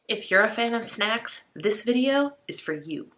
If you're a fan of snacks, this video is for you.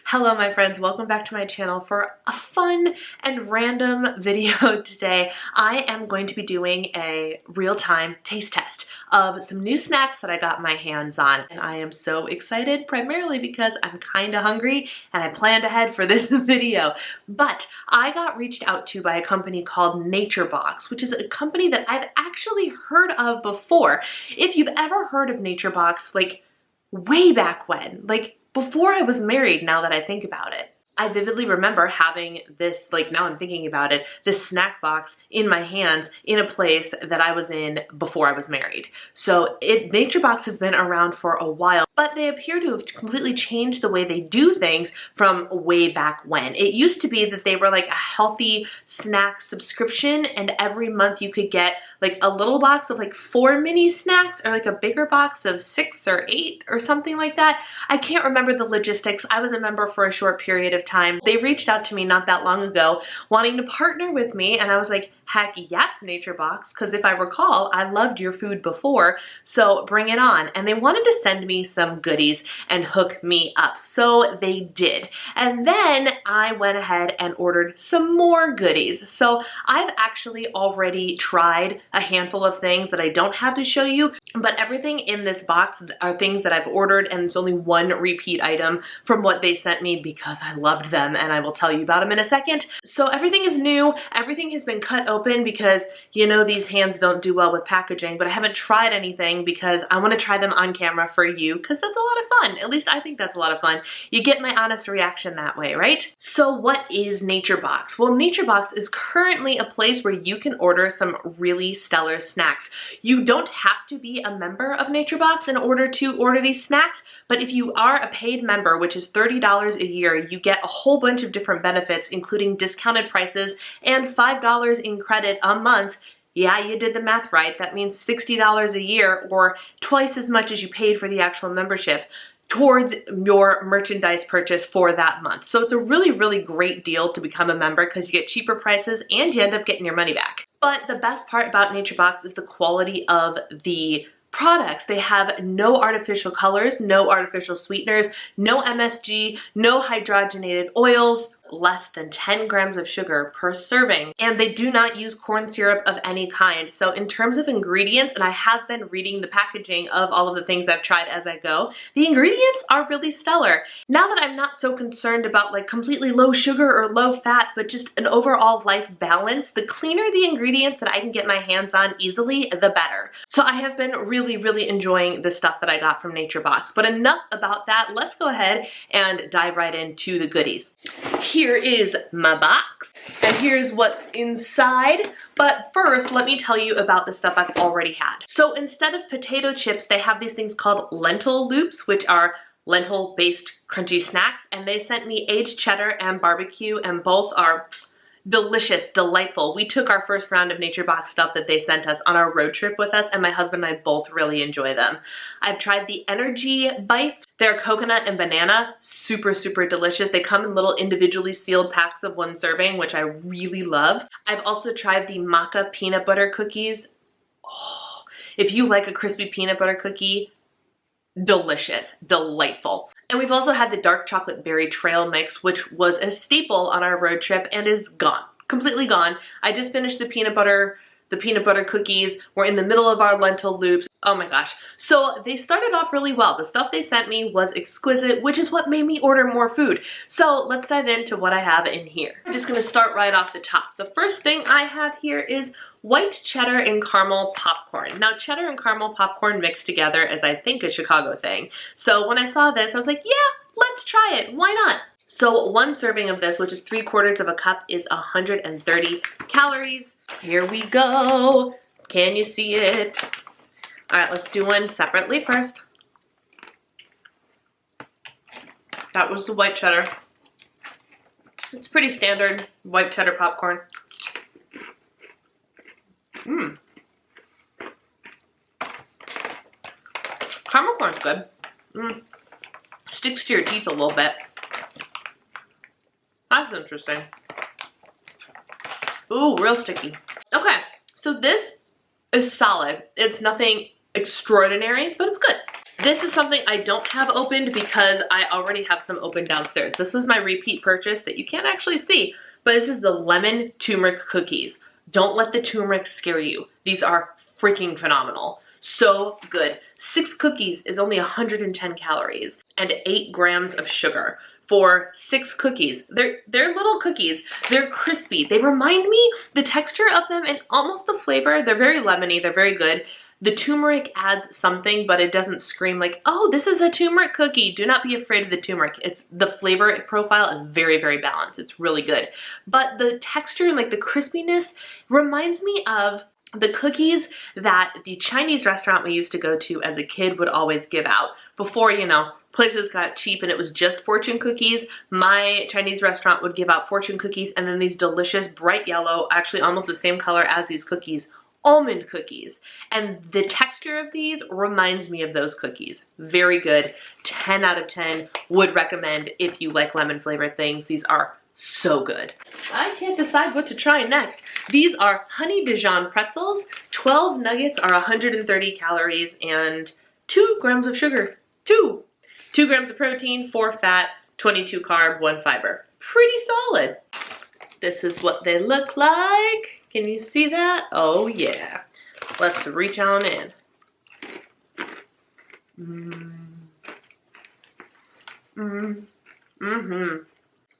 Hello my friends, welcome back to my channel for a fun and random video today. I am going to be doing a real-time taste test of some new snacks that I got my hands on. And I am so excited, primarily because I'm kind of hungry and I planned ahead for this video. But I got reached out to by a company called Naturebox, which is a company that I've actually heard of before. If you've ever heard of Naturebox, like way back when, like before I was married, now that I think about it. I vividly remember having this, like now I'm thinking about it, this snack box in my hands in a place that I was in before I was married. So Naturebox has been around for a while, but they appear to have completely changed the way they do things from way back when. It used to be that they were like a healthy snack subscription, and every month you could get like a little box of like 4 mini snacks or like a bigger box of 6 or 8 or something like that. I can't remember the logistics. I was a member for a short period of time. They reached out to me not that long ago wanting to partner with me, and I was like, heck yes, Naturebox, because if I recall, I loved your food before, so bring it on. And they wanted to send me some goodies and hook me up, so they did. And then I went ahead and ordered some more goodies. So I've actually already tried a handful of things that I don't have to show you, but everything in this box are things that I've ordered, and it's only one repeat item from what they sent me because I loved them, and I will tell you about them in a second. So everything is new, everything has been cut open because, you know, these hands don't do well with packaging, but I haven't tried anything because I want to try them on camera for you because that's a lot of fun. At least I think that's a lot of fun. You get my honest reaction that way, right? So what is Naturebox? Well, Naturebox is currently a place where you can order some really stellar snacks. You don't have to be a member of Naturebox in order to order these snacks, but if you are a paid member, which is $30 a year, you get a whole bunch of different benefits, including discounted prices and $5 in credit a month. Yeah, you did the math right. That means $60 a year, or twice as much as you paid for the actual membership, towards your merchandise purchase for that month. So it's a really, really great deal to become a member because you get cheaper prices and you end up getting your money back. But the best part about Naturebox is the quality of the products. They have no artificial colors, no artificial sweeteners, no MSG, no hydrogenated oils, less than 10 grams of sugar per serving, and they do not use corn syrup of any kind. So in terms of ingredients, and I have been reading the packaging of all of the things I've tried as I go, the ingredients are really stellar. Now that I'm not so concerned about like completely low sugar or low fat, but just an overall life balance, the cleaner the ingredients that I can get my hands on easily, the better. So I have been really, really enjoying the stuff that I got from Naturebox. But enough about that, let's go ahead and dive right into the goodies. Here is my box, and here's what's inside. But first, let me tell you about the stuff I've already had. So instead of potato chips, they have these things called Lentil Loops, which are lentil-based crunchy snacks, and they sent me aged cheddar and barbecue, and both are delicious, delightful. We took our first round of Naturebox stuff that they sent us on our road trip with us, and my husband and I both really enjoy them. I've tried the energy bites. They're coconut and banana, super, super delicious. They come in little individually sealed packs of 1 serving, which I really love. I've also tried the Maca peanut butter cookies. Oh, if you like a crispy peanut butter cookie, delicious, delightful. And we've also had the dark chocolate berry trail mix, which was a staple on our road trip and is gone, completely gone. I just finished the peanut butter cookies. We're in the middle of our lentil loops. Oh my gosh. So they started off really well. The stuff they sent me was exquisite, which is what made me order more food. So let's dive into what I have in here. I'm just gonna start right off the top. The first thing I have here is white cheddar and caramel popcorn. Now, cheddar and caramel popcorn mixed together is, I think, a Chicago thing. So when I saw this, I was like, yeah, let's try it. Why not? So 1 serving of this, which is 3/4 of a cup, is 130 calories. Here we go. Can you see it? All right, let's do one separately first. That was the white cheddar. It's pretty standard white cheddar popcorn. Caramel corn's good. Sticks to your teeth a little bit. That's interesting. Ooh, real sticky. Okay, so this is solid. It's nothing extraordinary, but it's good. This is something I don't have opened because I already have some open downstairs. This was my repeat purchase that you can't actually see, but this is the lemon turmeric cookies. Don't let the turmeric scare you. These are freaking phenomenal. So good. 6 cookies is only 110 calories and 8 grams of sugar for 6 cookies. They're little cookies. They're crispy. They remind me, the texture of them and almost the flavor, they're very lemony. They're very good. The turmeric adds something, but it doesn't scream like, oh, this is a turmeric cookie. Do not be afraid of the turmeric. It's the flavor profile is very, very balanced. It's really good. But the texture and like the crispiness reminds me of the cookies that the Chinese restaurant we used to go to as a kid would always give out. Before, you know, places got cheap and it was just fortune cookies, my Chinese restaurant would give out fortune cookies and then these delicious bright yellow, actually almost the same color as these cookies, almond cookies. And the texture of these reminds me of those cookies. Very good. 10 out of 10. Would recommend if you like lemon flavored things. These are so good. I can't decide what to try next. These are honey Dijon pretzels. 12 nuggets are 130 calories and 2 grams of sugar. 2 grams of protein, 4 fat, 22 carb, 1 fiber. Pretty solid. This is what they look like. Can you see that? Oh yeah. Let's reach on in.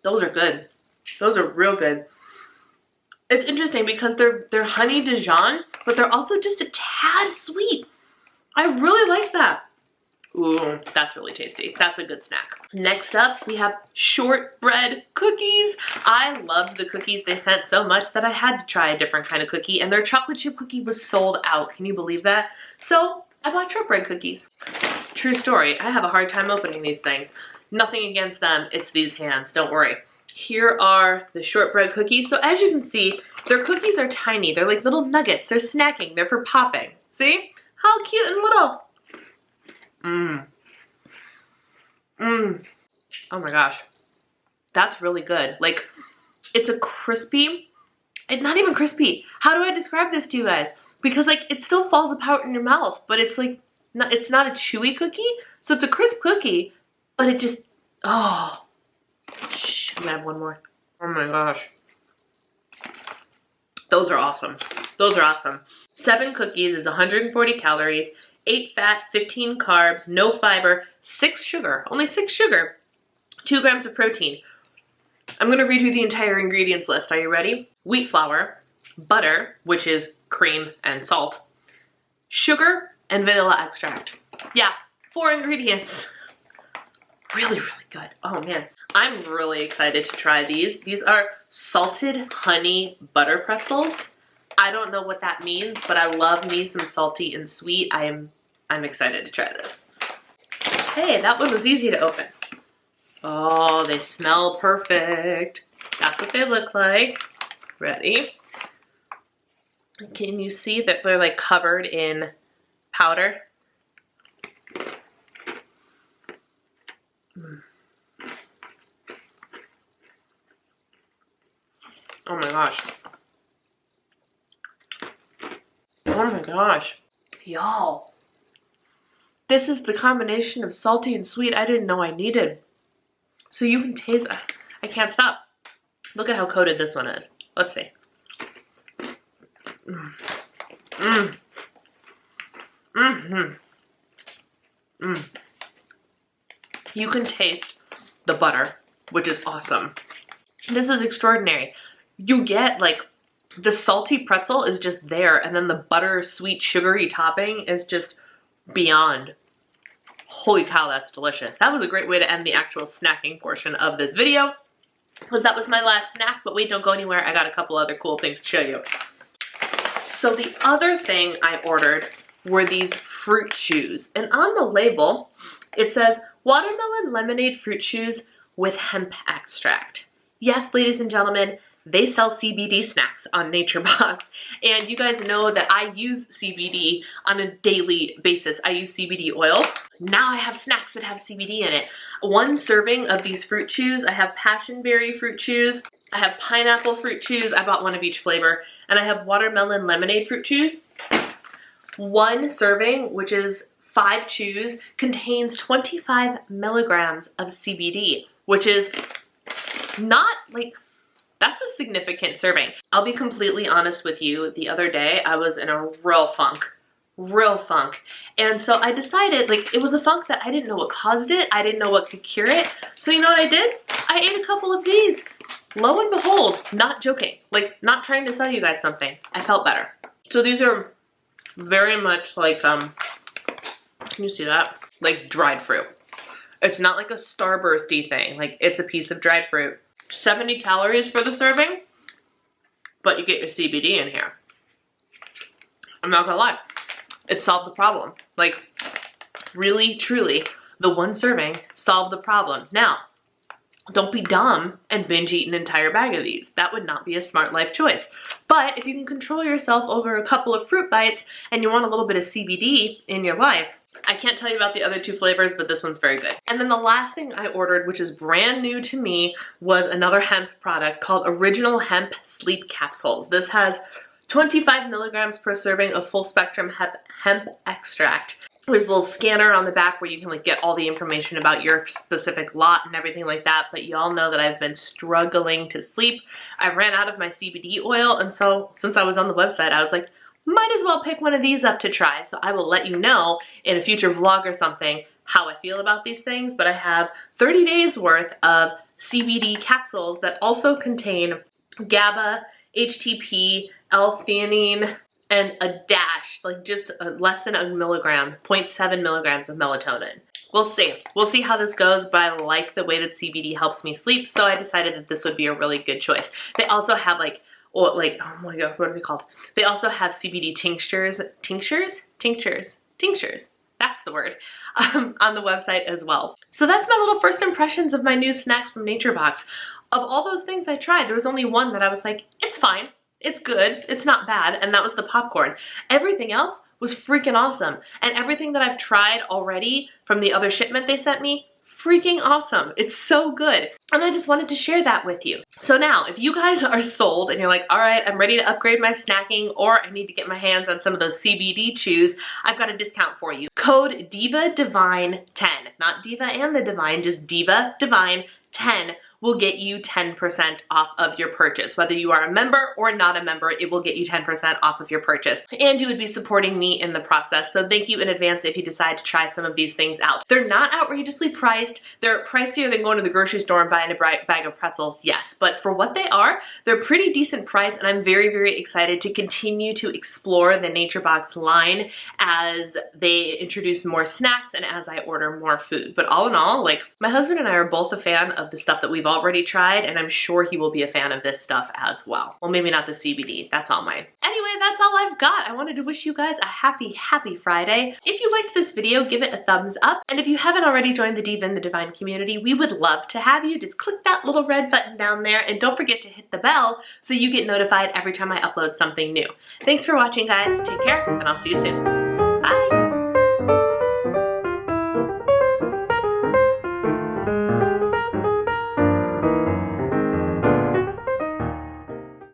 Those are good. Those are real good. It's interesting because they're honey Dijon, but they're also just a tad sweet. I really like that. Ooh, that's really tasty. That's a good snack. Next up, we have shortbread cookies. I loved the cookies they sent so much that I had to try a different kind of cookie, and their chocolate chip cookie was sold out. Can you believe that? So I bought shortbread cookies. True story. I have a hard time opening these things. Nothing against them. It's these hands. Don't worry. Here are the shortbread cookies. So as you can see, their cookies are tiny. They're like little nuggets. They're snacking. They're for popping. See? How cute and little. Oh my gosh. That's really good. Like, it's a crispy, it's not even crispy. How do I describe this to you guys? Because like, it still falls apart in your mouth, but it's like, it's not a chewy cookie. So it's a crisp cookie, but it just, oh. Shh, I'm gonna have one more. Oh my gosh. Those are awesome. Those are awesome. 7 cookies is 140 calories. 8 fat, 15 carbs, no fiber, 6 sugar, only 6 sugar, 2 grams of protein. I'm gonna read you the entire ingredients list. Are you ready? Wheat flour, butter, which is cream and salt, sugar, and vanilla extract. Yeah, 4 ingredients. Really, really good. Oh man, I'm really excited to try these. These are salted honey butter pretzels. I don't know what that means, but I love me some salty and sweet. I'm excited to try this. Hey, that one was easy to open. Oh, they smell perfect. That's what they look like. Ready? Can you see that they're like covered in powder? Oh my gosh. Oh my gosh. Y'all. This is the combination of salty and sweet I didn't know I needed. So you can taste, I can't stop. Look at how coated this one is. Let's see. You can taste the butter, which is awesome. This is extraordinary. You get like, the salty pretzel is just there, and then the butter, sweet, sugary topping is just beyond. Holy cow, that's delicious. That was a great way to end the actual snacking portion of this video, because that was my last snack, but wait, don't go anywhere. I got a couple other cool things to show you. So the other thing I ordered were these fruit chews, and on the label, it says watermelon lemonade fruit chews with hemp extract. Yes, ladies and gentlemen, they sell CBD snacks on Naturebox, and you guys know that I use CBD on a daily basis. I use CBD oil. Now I have snacks that have CBD in it. 1 serving of these fruit chews. I have passionberry fruit chews. I have pineapple fruit chews. I bought 1 of each flavor. And I have watermelon lemonade fruit chews. One serving, which is 5 chews, contains 25 milligrams of CBD, which is not like, that's a significant serving. I'll be completely honest with you. The other day, I was in a real funk. And so I decided, like, it was a funk that I didn't know what caused it. I didn't know what could cure it. So you know what I did? I ate a couple of these. Lo and behold, not joking, like not trying to sell you guys something. I felt better. So these are very much like, can you see that? Like dried fruit. It's not like a Starbursty thing. Like it's a piece of dried fruit. 70 calories for the serving, but you get your CBD in here. I'm not gonna lie. It solved the problem. Like, really, truly, the one serving solved the problem. Now, don't be dumb and binge eat an entire bag of these. That would not be a smart life choice. But if you can control yourself over a couple of fruit bites and you want a little bit of CBD in your life, I can't tell you about the other 2 flavors, but this one's very good. And then the last thing I ordered, which is brand new to me, was another hemp product called Original Hemp Sleep Capsules. This has 25 milligrams per serving of full spectrum hemp extract. There's a little scanner on the back where you can like get all the information about your specific lot and everything like that. But you all know that I've been struggling to sleep. I ran out of my CBD oil, and so since I was on the website, I was like, might as well pick one of these up to try. So I will let you know in a future vlog or something how I feel about these things. But I have 30 days worth of CBD capsules that also contain GABA, HTP, L-theanine, and a dash, like just less than a milligram, 0.7 milligrams of melatonin. We'll see. We'll see how this goes, but I like the way that CBD helps me sleep, so I decided that this would be a really good choice. They also have like, oh my god, what are they called? They also have CBD tinctures, that's the word, on the website as well. So that's my little first impressions of my new snacks from Naturebox. Of all those things I tried, there was only one that I was like, it's fine. It's good, it's not bad, and that was the popcorn. Everything else was freaking awesome. And everything that I've tried already from the other shipment they sent me, freaking awesome. It's so good. And I just wanted to share that with you. So now, if you guys are sold and you're like, all right, I'm ready to upgrade my snacking, or I need to get my hands on some of those CBD chews, I've got a discount for you. Code DIVADIVINE10, not Diva and the Divine, just Diva Divine 10 will get you 10% off of your purchase. Whether you are a member or not a member, it will get you 10% off of your purchase. And you would be supporting me in the process. So thank you in advance if you decide to try some of these things out. They're not outrageously priced. They're pricier than going to the grocery store and buying a bag of pretzels, yes. But for what they are, they're pretty decent price, and I'm very, very excited to continue to explore the Naturebox line as they introduce more snacks and as I order more food. But all in all, like, my husband and I are both a fan of the stuff that we've already tried, and I'm sure he will be a fan of this stuff as well. Well, maybe not the CBD, that's all mine. Anyway, that's all I've got. I wanted to wish you guys a happy Friday. If you liked this video, give it a thumbs up, and if you haven't already joined the Diva and the Divine community, we would love to have you. Just click that little red button down there, and don't forget to hit the bell so you get notified every time I upload something new. Thanks for watching, guys. Take care, and I'll see you soon.